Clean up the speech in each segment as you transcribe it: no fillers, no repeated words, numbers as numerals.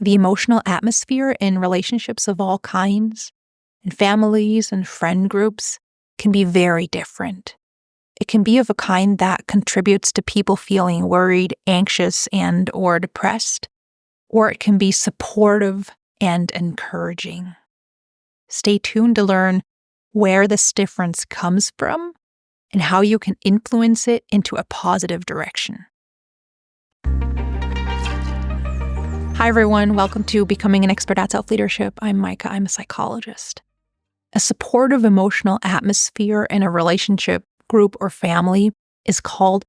the emotional atmosphere in relationships of all kinds, in families and friend groups, can be very different. It can be of a kind that contributes to people feeling worried, anxious, and/or depressed, or it can be supportive and encouraging. Stay tuned to learn where this difference comes from and how you can influence it into a positive direction. Hi, everyone. Welcome to Becoming an Expert at Self-Leadership. I'm Maika. I'm a psychologist. A supportive emotional atmosphere in a relationship, group, or family is called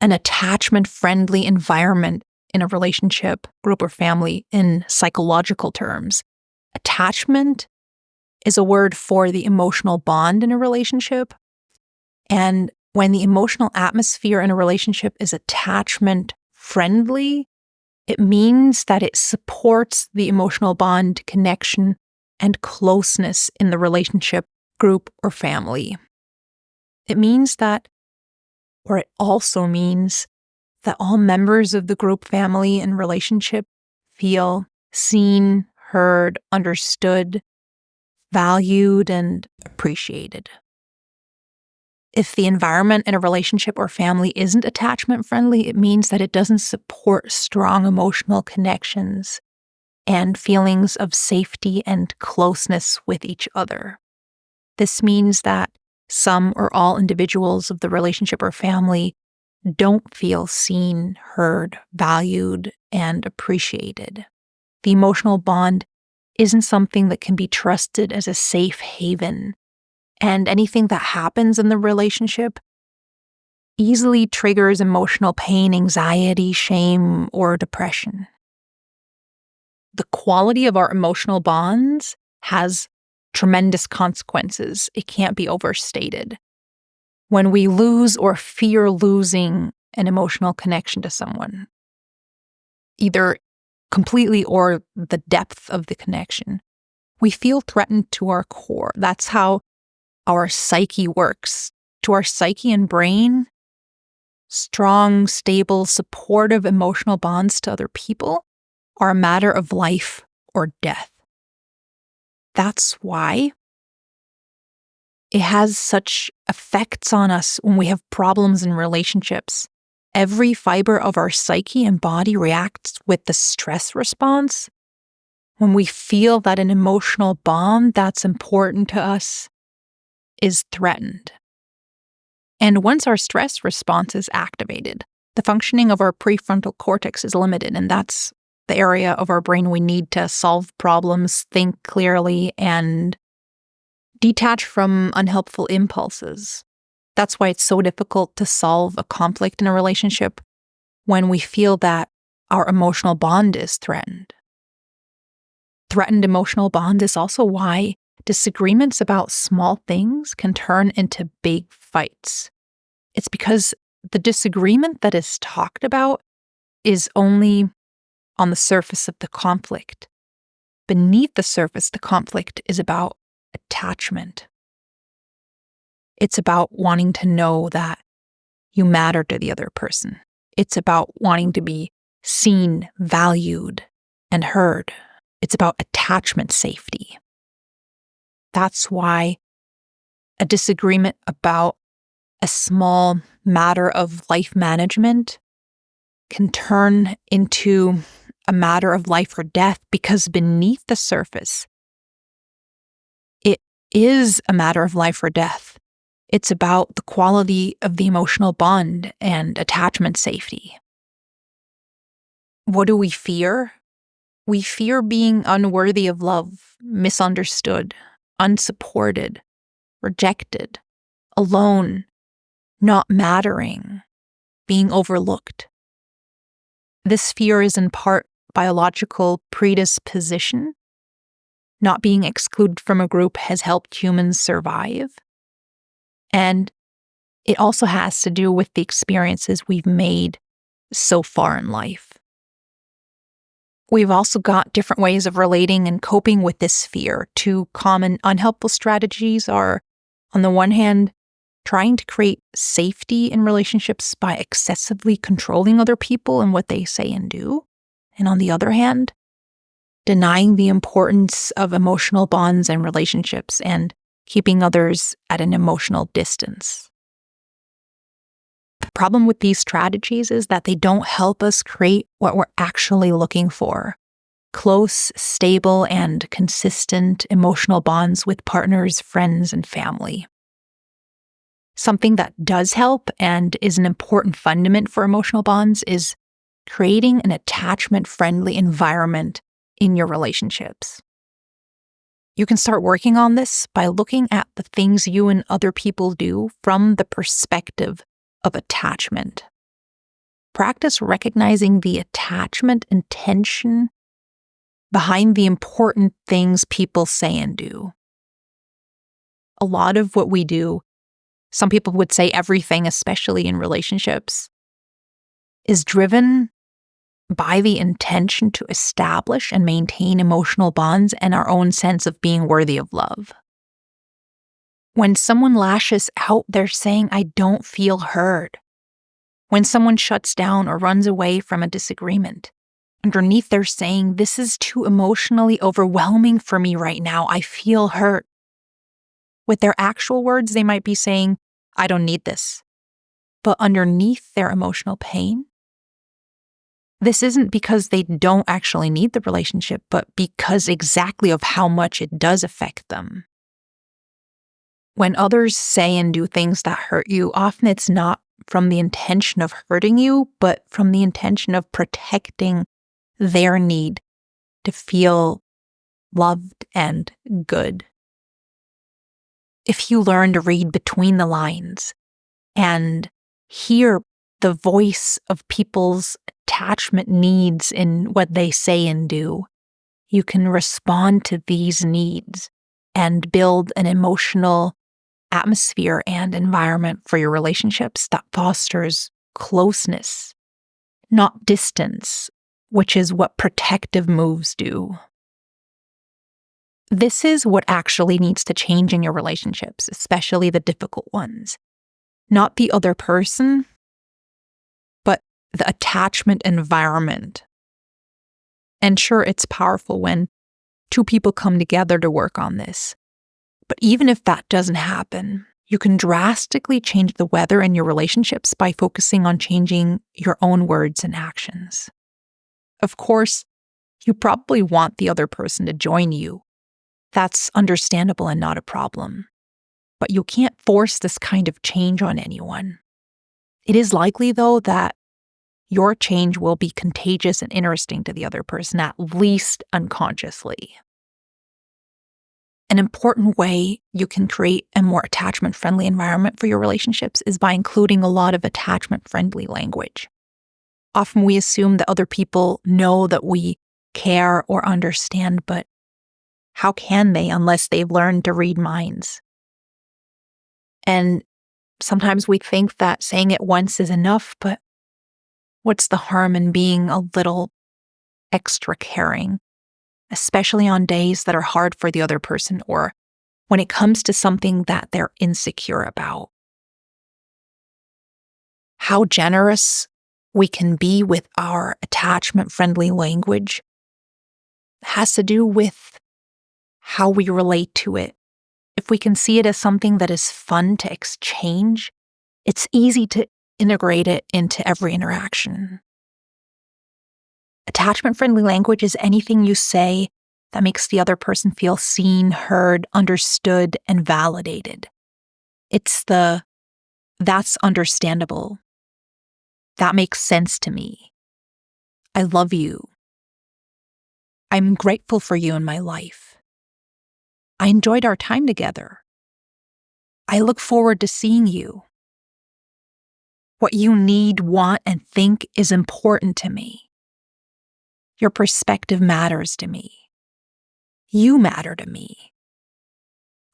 an attachment-friendly environment in a relationship, group, or family in psychological terms. Attachment is a word for the emotional bond in a relationship. And when the emotional atmosphere in a relationship is attachment-friendly, it means that it supports the emotional bond, connection, and closeness in the relationship, group, or family. It also means that all members of the group, family, and relationship feel seen, heard, understood, valued, and appreciated. If the environment in a relationship or family isn't attachment-friendly, it means that it doesn't support strong emotional connections and feelings of safety and closeness with each other. This means that some or all individuals of the relationship or family don't feel seen, heard, valued, and appreciated. The emotional bond isn't something that can be trusted as a safe haven, and anything that happens in the relationship easily triggers emotional pain, anxiety, shame, or depression. The quality of our emotional bonds has tremendous consequences. It can't be overstated. When we lose or fear losing an emotional connection to someone, either completely or the depth of the connection, we feel threatened to our core. That's how our psyche works. To our psyche and brain, strong, stable, supportive emotional bonds to other people are a matter of life or death. That's why it has such effects on us when we have problems in relationships. Every fiber of our psyche and body reacts with the stress response when we feel that an emotional bond that's important to us is threatened. And once our stress response is activated, the functioning of our prefrontal cortex is limited, and that's the area of our brain we need to solve problems, think clearly, and detach from unhelpful impulses. That's why it's so difficult to solve a conflict in a relationship when we feel that our emotional bond is threatened. Threatened emotional bond is also why disagreements about small things can turn into big fights. It's because the disagreement that is talked about is only on the surface of the conflict. Beneath the surface, the conflict is about attachment. It's about wanting to know that you matter to the other person. It's about wanting to be seen, valued, and heard. It's about attachment safety. That's why a disagreement about a small matter of life management can turn into a matter of life or death, because beneath the surface, it is a matter of life or death. It's about the quality of the emotional bond and attachment safety. What do we fear? We fear being unworthy of love, misunderstood, unsupported, rejected, alone, not mattering, being overlooked. This fear is in part biological predisposition. Not being excluded from a group has helped humans survive. And it also has to do with the experiences we've made so far in life. We've also got different ways of relating and coping with this fear. Two common unhelpful strategies are, on the one hand, trying to create safety in relationships by excessively controlling other people and what they say and do. And on the other hand, denying the importance of emotional bonds and relationships, and keeping others at an emotional distance. The problem with these strategies is that they don't help us create what we're actually looking for: close, stable, and consistent emotional bonds with partners, friends, and family. Something that does help and is an important fundament for emotional bonds is creating an attachment-friendly environment in your relationships. You can start working on this by looking at the things you and other people do from the perspective of attachment. Practice recognizing the attachment intention behind the important things people say and do. A lot of what we do, some people would say everything, especially in relationships, is driven by the intention to establish and maintain emotional bonds and our own sense of being worthy of love. When someone lashes out, they're saying, "I don't feel heard." When someone shuts down or runs away from a disagreement, underneath they're saying, "This is too emotionally overwhelming for me right now. I feel hurt." With their actual words, they might be saying, "I don't need this." But underneath their emotional pain, this isn't because they don't actually need the relationship, but because exactly of how much it does affect them. When others say and do things that hurt you, often it's not from the intention of hurting you, but from the intention of protecting their need to feel loved and good. If you learn to read between the lines and hear the voice of people's attachment needs in what they say and do, you can respond to these needs and build an emotional atmosphere and environment for your relationships that fosters closeness, not distance, which is what protective moves do. This is what actually needs to change in your relationships, especially the difficult ones. Not the other person, but the attachment environment. And sure, it's powerful when two people come together to work on this. But even if that doesn't happen, you can drastically change the weather in your relationships by focusing on changing your own words and actions. Of course, you probably want the other person to join you. That's understandable and not a problem. But you can't force this kind of change on anyone. It is likely, though, that your change will be contagious and interesting to the other person, at least unconsciously. An important way you can create a more attachment-friendly environment for your relationships is by including a lot of attachment-friendly language. Often we assume that other people know that we care or understand, but how can they unless they've learned to read minds? And sometimes we think that saying it once is enough, but what's the harm in being a little extra caring, especially on days that are hard for the other person or when it comes to something that they're insecure about? How generous we can be with our attachment-friendly language has to do with how we relate to it. If we can see it as something that is fun to exchange, it's easy to integrate it into every interaction. Attachment-friendly language is anything you say that makes the other person feel seen, heard, understood, and validated. It's the, "That's understandable. That makes sense to me. I love you. I'm grateful for you in my life. I enjoyed our time together. I look forward to seeing you. What you need, want, and think is important to me. Your perspective matters to me. You matter to me.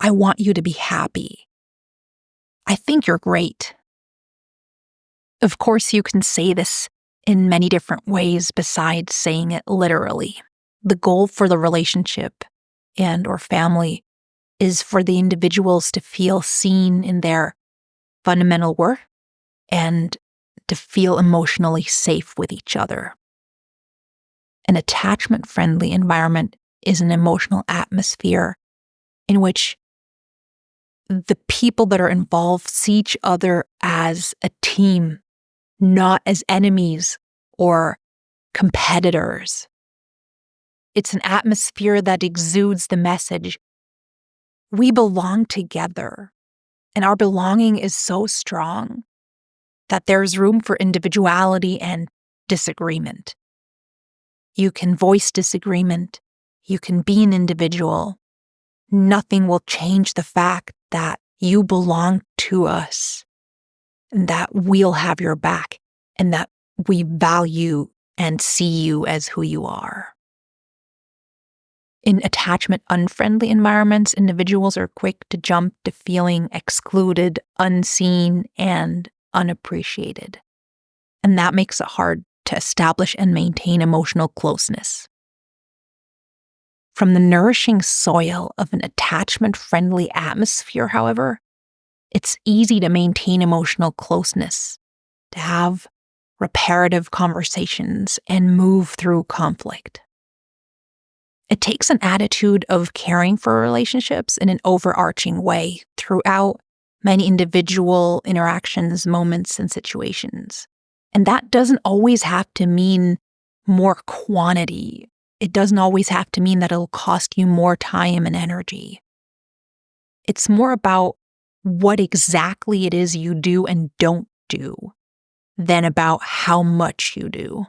I want you to be happy. I think you're great." Of course, you can say this in many different ways besides saying it literally. The goal for the relationship and or family is for the individuals to feel seen in their fundamental worth and to feel emotionally safe with each other. An attachment-friendly environment is an emotional atmosphere in which the people that are involved see each other as a team, not as enemies or competitors. It's an atmosphere that exudes the message, we belong together, and our belonging is so strong that there's room for individuality and disagreement. You can voice disagreement. You can be an individual. Nothing will change the fact that you belong to us and that we'll have your back and that we value and see you as who you are. In attachment-unfriendly environments, individuals are quick to jump to feeling excluded, unseen, and unappreciated. And that makes it hard to establish and maintain emotional closeness. From the nourishing soil of an attachment-friendly atmosphere, however, it's easy to maintain emotional closeness, to have reparative conversations, and move through conflict. It takes an attitude of caring for relationships in an overarching way throughout many individual interactions, moments, and situations. And that doesn't always have to mean more quantity. It doesn't always have to mean that it'll cost you more time and energy. It's more about what exactly it is you do and don't do than about how much you do.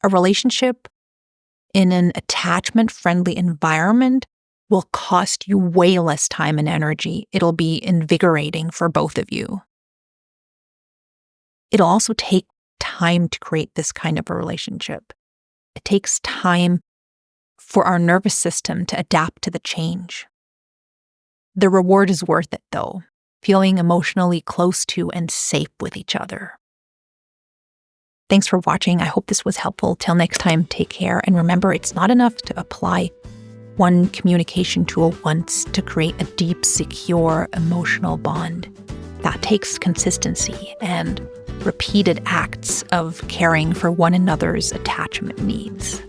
A relationship in an attachment-friendly environment will cost you way less time and energy. It'll be invigorating for both of you. It'll also take time to create this kind of a relationship. It takes time for our nervous system to adapt to the change. The reward is worth it, though, feeling emotionally close to and safe with each other. Thanks for watching. I hope this was helpful. Till next time, take care. And remember, it's not enough to apply one communication tool once to create a deep, secure, emotional bond. That takes consistency and repeated acts of caring for one another's attachment needs.